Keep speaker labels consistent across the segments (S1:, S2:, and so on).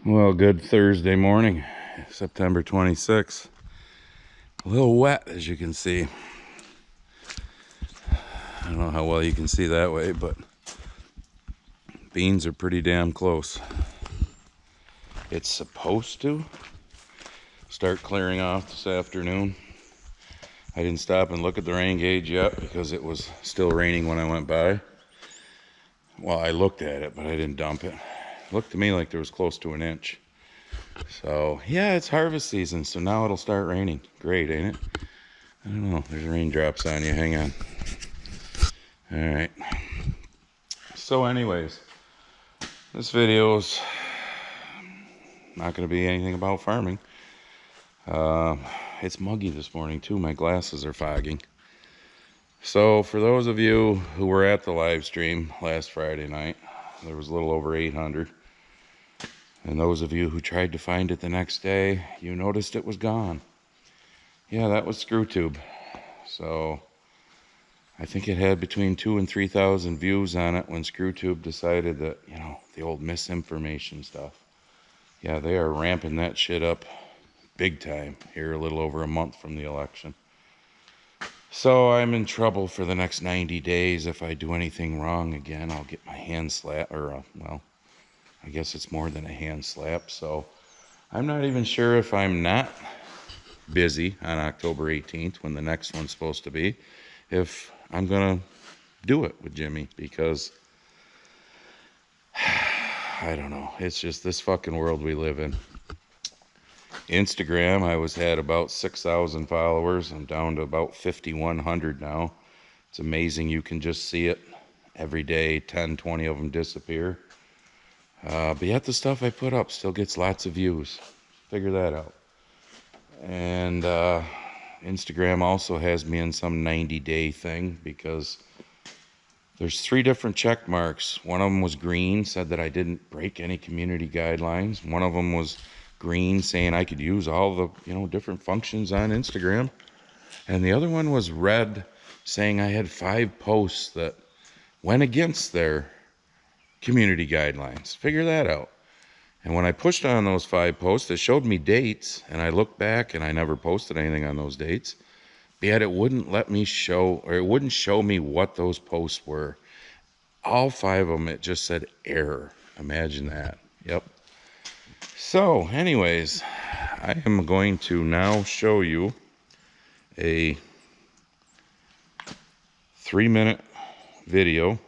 S1: Well, good Thursday morning, September 26th. A little wet, as you can see. I don't know how well you can see that way, but beans are pretty damn close. It's supposed to start clearing off this afternoon. I didn't stop and look at the rain gauge yet because it was still raining when I went by. Well, I looked at it, but I didn't dump it. It looked to me like there was close to an inch. So, yeah, it's harvest season, so now it'll start raining. Great, ain't it? I don't know. There's raindrops on you. Hang on. All right. So anyways, this video is not going to be anything about farming. It's muggy this morning, too. My glasses are fogging. So for those of you who were at the live stream last Friday night, there was a little over 800. And those of you who tried to find it the next day, you noticed it was gone. Yeah, that was ScrewTube. So I think it had between 2,000 and 3,000 views on it when ScrewTube decided that, you know, the old misinformation stuff. Yeah, they are ramping that shit up big time here a little over a month from the election. So I'm in trouble for the next 90 days. If I do anything wrong again, I'll get my hand slapped, or, well, I guess it's more than a hand slap. So I'm not even sure if I'm not busy on October 18th when the next one's supposed to be, if I'm gonna do it with Jimmy, because I don't know, it's just this fucking world we live in. Instagram, I had about 6,000 followers. I'm down to about 5,100 now. It's amazing, you can just see it every day. 10, 20 of them disappear, but yet the stuff I put up still gets lots of views. Figure that out. And Instagram also has me in some 90-day thing because there's 3 different check marks. One of them was green, said that I didn't break any community guidelines. One of them was green, saying I could use all the, you know, different functions on Instagram. And the other one was red, saying I had 5 posts that went against their community guidelines. Figure that out. And when I pushed on those 5 posts, it showed me dates, and I looked back and I never posted anything on those dates. But yet it wouldn't let me show, or it wouldn't show me what those posts were. All 5 of them, it just said error. Imagine that. Yep. So anyways, I am going to now show you a 3-minute video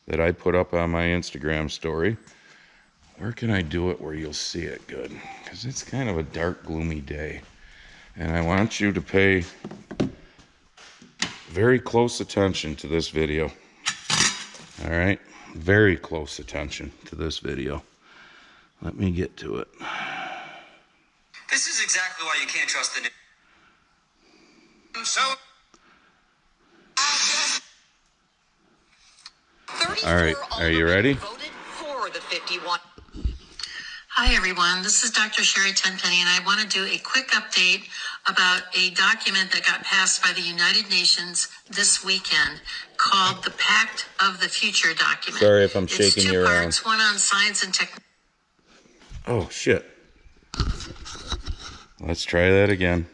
S1: that I put up on my Instagram story. Where can I do it where you'll see it good? Because it's kind of a dark, gloomy day. And I want you to pay very close attention to this video. All right? Very close attention to this video. Let me get to it.
S2: This is exactly why you can't trust the news. So...
S1: All right, are you ready?
S3: Hi everyone, this is Dr. Sherry Tenpenny, and I want to do a quick update about a document that got passed by the United Nations this weekend called the Pact of the Future document.
S1: Sorry if I'm shaking you around.
S3: It's 2 parts, one on science and technology.
S1: Oh, shit. Let's try that again.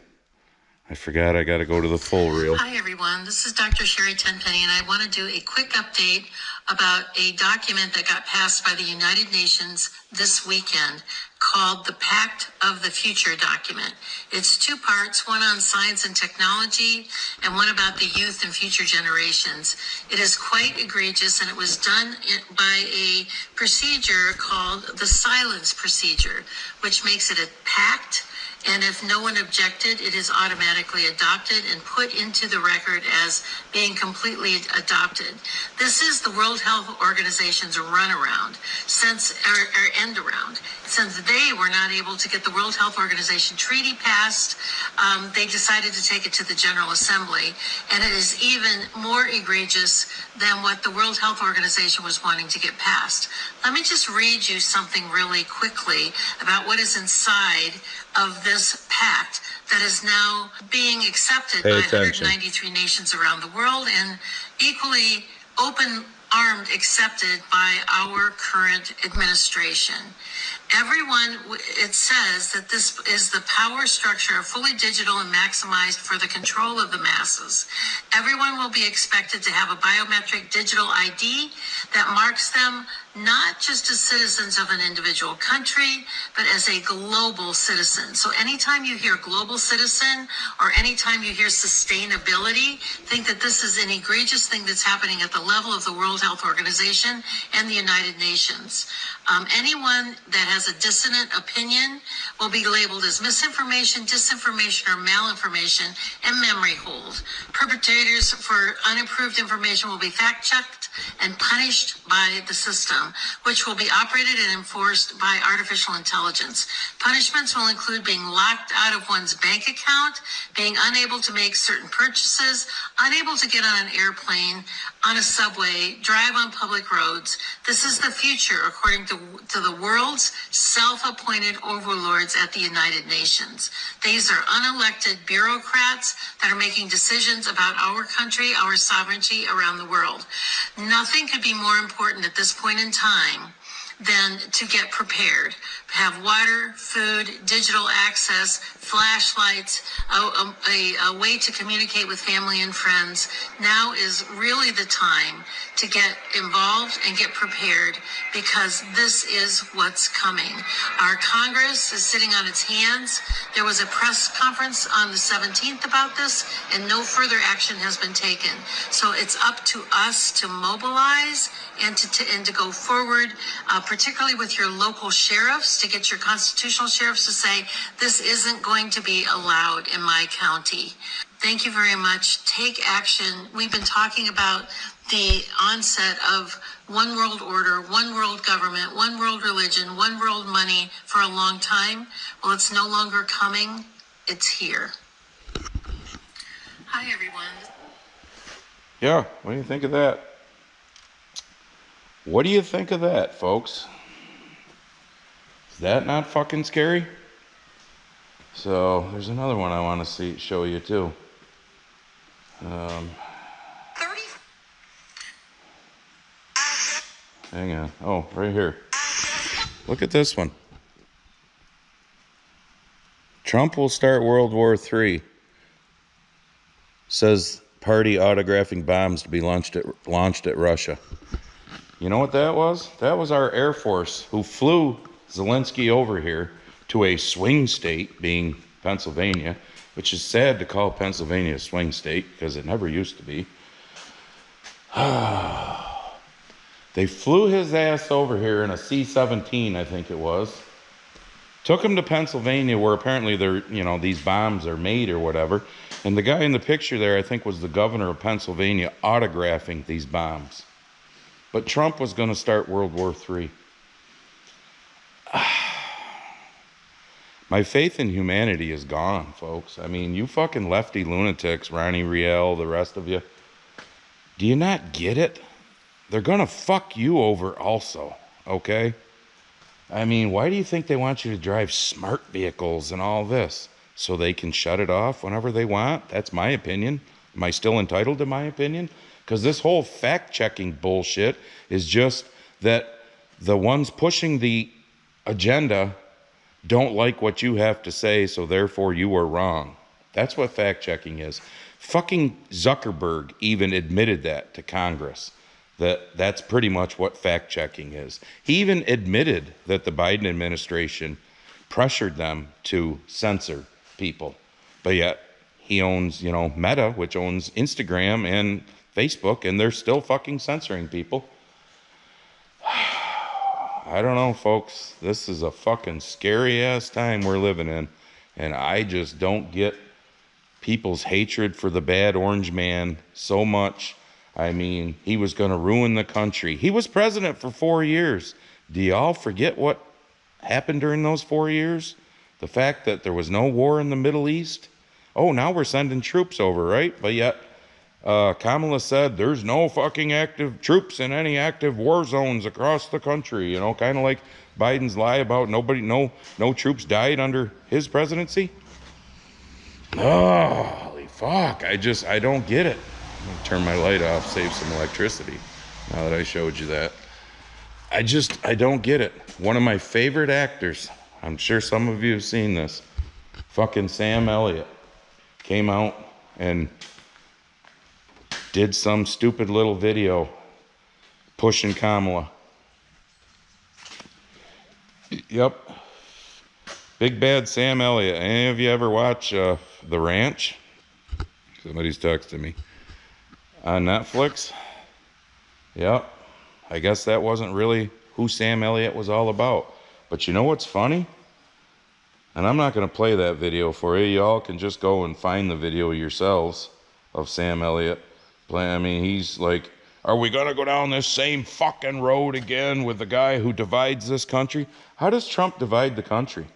S1: I forgot I got to go to the full reel.
S3: Hi everyone, this is Dr. Sherry Tenpenny, and I want to do a quick update about a document that got passed by the United Nations this weekend called the Pact of the Future document. It's 2 parts, one on science and technology and one about the youth and future generations. It is quite egregious, and it was done by a procedure called the silence procedure, which makes it a pact. And if no one objected, it is automatically adopted and put into the record as being completely adopted. This is the World Health Organization's runaround, or end around. Since they were not able to get the World Health Organization treaty passed, they decided to take it to the General Assembly. And it is even more egregious than what the World Health Organization was wanting to get passed. Let me just read you something really quickly about what is inside of this pact that is now being accepted by 193 nations around the world, and equally open armed accepted by our current administration. Everyone, it says that this is the power structure, fully digital and maximized for the control of the masses. Everyone will be expected to have a biometric digital ID that marks them not just as citizens of an individual country, but as a global citizen. So anytime you hear global citizen or anytime you hear sustainability, think that this is an egregious thing that's happening at the level of the World Health Organization and the United Nations. Anyone that has a dissonant opinion will be labeled as misinformation, disinformation, or malinformation and memory hold. Perpetrators for unapproved information will be fact-checked and punished by the system, which will be operated and enforced by artificial intelligence. Punishments will include being locked out of one's bank account, being unable to make certain purchases, unable to get on an airplane, on a subway, drive on public roads. This is the future, according to the world's self-appointed overlords at the United Nations. These are unelected bureaucrats that are making decisions about our country, our sovereignty around the world. Nothing could be more important at this point in time than to get prepared. Have water, food, digital access, flashlights, a way to communicate with family and friends. Now is really the time to get involved and get prepared, because this is what's coming. Our Congress is sitting on its hands. There was a press conference on the 17th about this, and no further action has been taken. So it's up to us to mobilize and to go forward, particularly with your local sheriffs, to get your constitutional sheriffs to say, this isn't going to be allowed in my county. Thank you very much. Take action. We've been talking about the onset of one world order, one world government, one world religion, one world money for a long time. Well, it's no longer coming. It's here. Hi, everyone.
S1: Yeah, what do you think of that? What do you think of that, folks? Is that not fucking scary? So there's another one I want to show you too.
S2: 30.
S1: Hang on. Oh, right here. Look at this one. Trump will start World War III. Says party autographing bombs to be launched at Russia. You know what that was? That was our Air Force who flew Zelensky over here to a swing state, being Pennsylvania, which is sad to call Pennsylvania a swing state because it never used to be. They flew his ass over here in a C-17, I think it was. Took him to Pennsylvania, where apparently these bombs are made or whatever. And the guy in the picture there, I think, was the governor of Pennsylvania autographing these bombs. But Trump was going to start World War III. My faith in humanity is gone, folks. I mean, you fucking lefty lunatics, Ronnie Riel, the rest of you. Do you not get it? They're going to fuck you over also, okay? I mean, why do you think they want you to drive smart vehicles and all this? So they can shut it off whenever they want? That's my opinion. Am I still entitled to my opinion? Because this whole fact-checking bullshit is just that the ones pushing the agenda don't like what you have to say, so therefore you are wrong. That's what fact-checking is. Fucking Zuckerberg even admitted that to Congress, that's pretty much what fact-checking is. He even admitted that the Biden administration pressured them to censor people. But yet, he owns, Meta, which owns Instagram and Facebook, and they're still fucking censoring people. I don't know, folks. This is a fucking scary-ass time we're living in, and I just don't get people's hatred for the bad orange man so much. I mean, he was going to ruin the country. He was president for 4 years. Do y'all forget what happened during those 4 years? The fact that there was no war in the Middle East? Oh, now we're sending troops over, right? But yet, Kamala said there's no fucking active troops in any active war zones across the country. Kind of like Biden's lie about no troops died under his presidency. Oh, holy fuck. I don't get it. I'm gonna turn my light off, save some electricity. now that I showed you that. I don't get it. One of my favorite actors, I'm sure some of you have seen this, fucking Sam Elliott, came out and did some stupid little video pushing Kamala. Yep. Big bad Sam Elliott. Any of you ever watch The Ranch? Somebody's texting me. On Netflix? Yep. I guess that wasn't really who Sam Elliott was all about. But you know what's funny? And I'm not going to play that video for you. Y'all can just go and find the video yourselves of Sam Elliott. I mean, he's like, are we going to go down this same fucking road again with the guy who divides this country? How does Trump divide the country?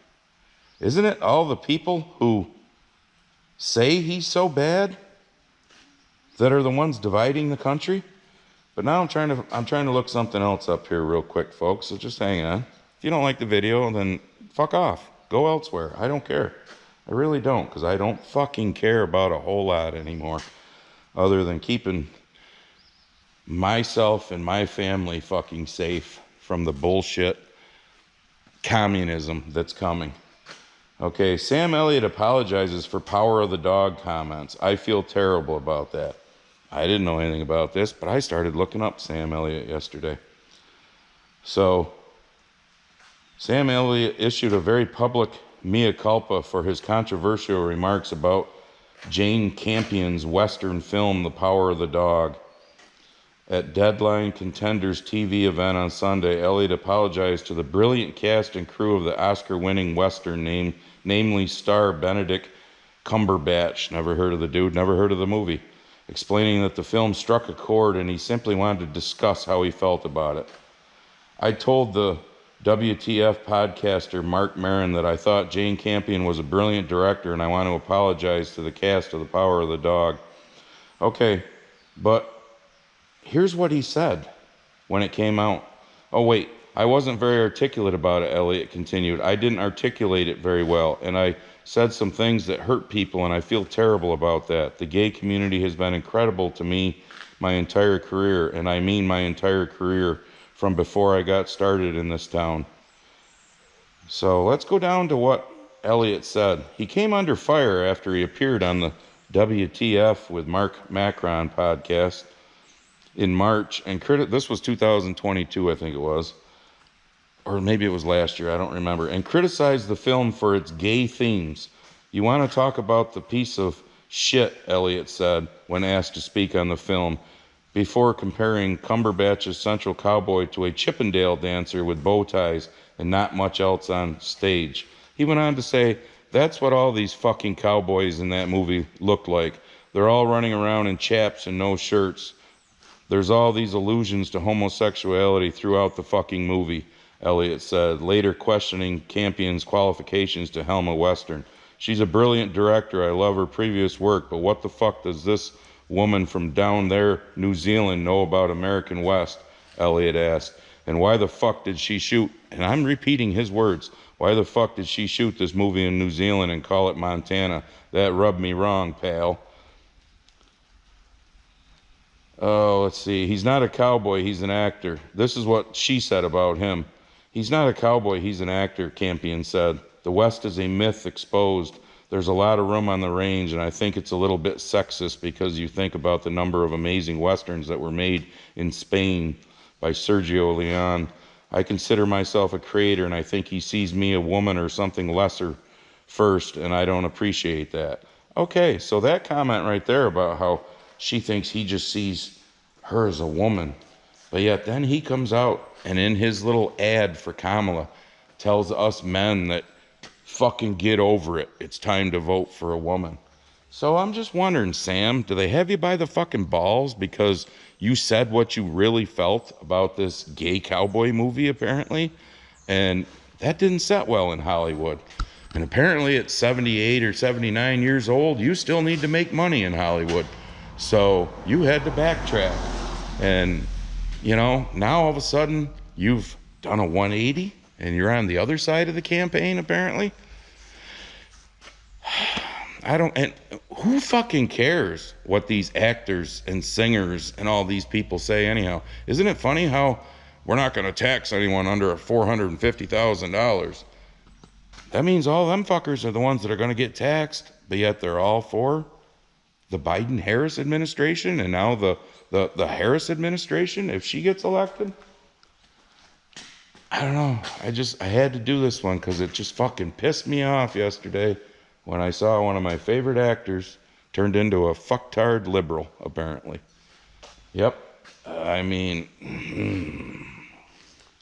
S1: Isn't it all the people who say he's so bad that are the ones dividing the country? But now I'm trying to look something else up here real quick, folks. So just hang on. If you don't like the video, then fuck off. Go elsewhere. I don't care. I really don't, because I don't fucking care about a whole lot anymore, other than keeping myself and my family fucking safe from the bullshit communism that's coming. Okay, Sam Elliott apologizes for power of the dog comments. I feel terrible about that. I didn't know anything about this, but I started looking up Sam Elliott yesterday. So, Sam Elliott issued a very public mea culpa for his controversial remarks about Jane Campion's Western film, The Power of the Dog. At Deadline Contenders TV event on Sunday, Elliott apologized to the brilliant cast and crew of the Oscar-winning Western, namely star Benedict Cumberbatch. Never heard of the dude, never heard of the movie. Explaining that the film struck a chord and he simply wanted to discuss how he felt about it. I told the WTF podcaster Mark Maron that I thought Jane Campion was a brilliant director and I want to apologize to the cast of The Power of the Dog. Okay, but here's what he said when it came out. Oh wait, I wasn't very articulate about it, Elliott continued. I didn't articulate it very well, and I said some things that hurt people, and I feel terrible about that. The gay community has been incredible to me my entire career, and I mean my entire career from before I got started in this town. So let's go down to what Elliott said. He came under fire after he appeared on the WTF with Mark Macron podcast in March, and this was 2022, I think it was, or maybe it was last year, I don't remember, and criticized the film for its gay themes. You want to talk about the piece of shit, Elliott said when asked to speak on the film, before comparing Cumberbatch's Central Cowboy to a Chippendale dancer with bow ties and not much else on stage. He went on to say, that's what all these fucking cowboys in that movie looked like. They're all running around in chaps and no shirts. There's all these allusions to homosexuality throughout the fucking movie, Elliott said, later questioning Campion's qualifications to helm a Western. She's a brilliant director. I love her previous work, but what the fuck does this woman from down there, New Zealand, know about American West? Elliott asked. And why the fuck did she shoot, and I'm repeating his words, why the fuck did she shoot this movie in New Zealand and call it Montana? That rubbed me wrong, pal. Oh, let's see. He's not a cowboy, he's an actor. This is what she said about him. He's not a cowboy, he's an actor, Campion said. The West is a myth exposed. There's a lot of room on the range, and I think it's a little bit sexist because you think about the number of amazing Westerns that were made in Spain by Sergio Leone. I consider myself a creator, and I think he sees me a woman or something lesser first, and I don't appreciate that. Okay, so that comment right there about how she thinks he just sees her as a woman, but yet then he comes out and in his little ad for Kamala tells us men that fucking get over it. It's time to vote for a woman. So I'm just wondering, Sam, do they have you by the fucking balls because you said what you really felt about this gay cowboy movie, apparently? And that didn't set well in Hollywood. And apparently at 78 or 79 years old, you still need to make money in Hollywood. So you had to backtrack. And, you know, now all of a sudden you've done a 180 and you're on the other side of the campaign, apparently. I don't, and who fucking cares what these actors and singers and all these people say anyhow? Isn't it funny how we're not going to tax anyone under $450,000? That means all them fuckers are the ones that are going to get taxed, but yet they're all for the Biden-Harris administration, and now the Harris administration, if she gets elected. I don't know. I had to do this one because it just fucking pissed me off yesterday when I saw one of my favorite actors turned into a fucktard liberal, apparently. Yep. I mean,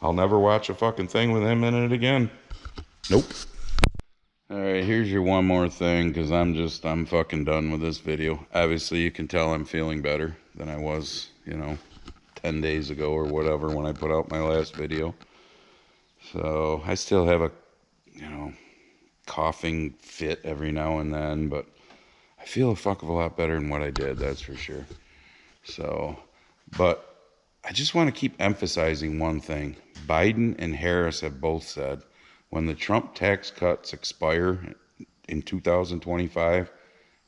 S1: I'll never watch a fucking thing with him in it again. Nope. All right, here's your one more thing, because I'm fucking done with this video. Obviously, you can tell I'm feeling better than I was, 10 days ago or whatever when I put out my last video. So I still have a, coughing fit every now and then, but I feel a fuck of a lot better than what I did, that's for sure. So, but I just want to keep emphasizing one thing. Biden and Harris have both said when the Trump tax cuts expire in 2025,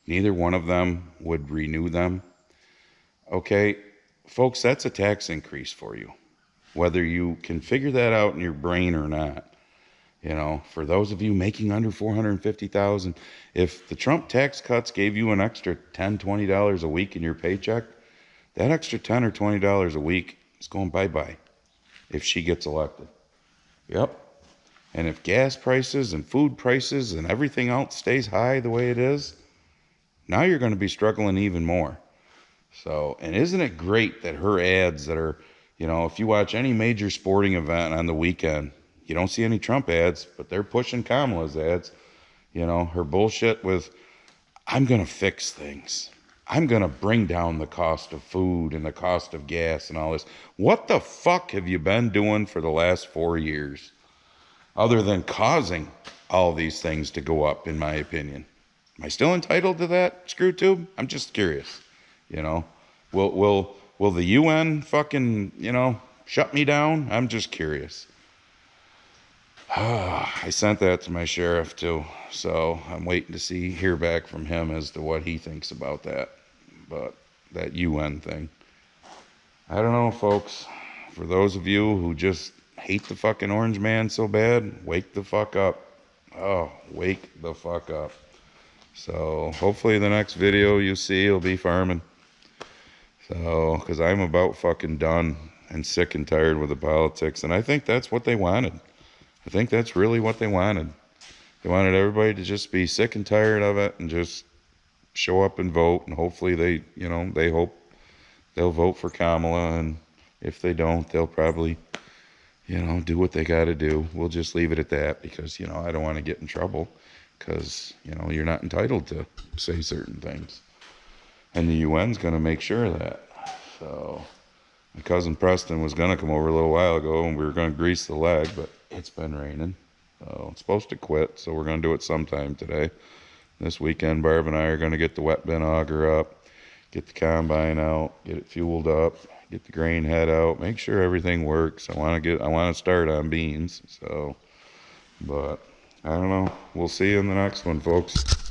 S1: neither one of them would renew them. Okay, folks, that's a tax increase for you, whether you can figure that out in your brain or not. For those of you making under $450,000, if the Trump tax cuts gave you an extra $10, $20 a week in your paycheck, that extra $10 or $20 a week is going bye-bye if she gets elected. Yep. And if gas prices and food prices and everything else stays high the way it is, now you're going to be struggling even more. So, and isn't it great that her ads that are, if you watch any major sporting event on the weekend, you don't see any Trump ads, but they're pushing Kamala's ads. Her bullshit with, I'm going to fix things. I'm going to bring down the cost of food and the cost of gas and all this. What the fuck have you been doing for the last 4 years? Other than causing all these things to go up, in my opinion. Am I still entitled to that, screw tube? I'm just curious. Will the UN fucking, shut me down? I'm just curious. I sent that to my sheriff too, so I'm waiting to hear back from him as to what he thinks about that. But that UN thing, I don't know, folks. For those of you who just hate the fucking orange man so bad, wake the fuck up. Oh, wake the fuck up. So hopefully the next video you see will be farming. So, because I'm about fucking done and sick and tired with the politics, and I think that's what they wanted. I think that's really what they wanted. They wanted everybody to just be sick and tired of it and just show up and vote, and hopefully they hope they'll vote for Kamala, and if they don't, they'll probably, do what they got to do. We'll just leave it at that because, I don't want to get in trouble because, you're not entitled to say certain things. And the UN's going to make sure of that. So my cousin Preston was going to come over a little while ago and we were going to grease the leg, but it's been raining. So it's supposed to quit, so we're going to do it sometime today. This weekend, Barb and I are going to get the wet bin auger up, get the combine out, get it fueled up, get the grain head out, make sure everything works. I want to start on beans. So, but I don't know. We'll see you in the next one, folks.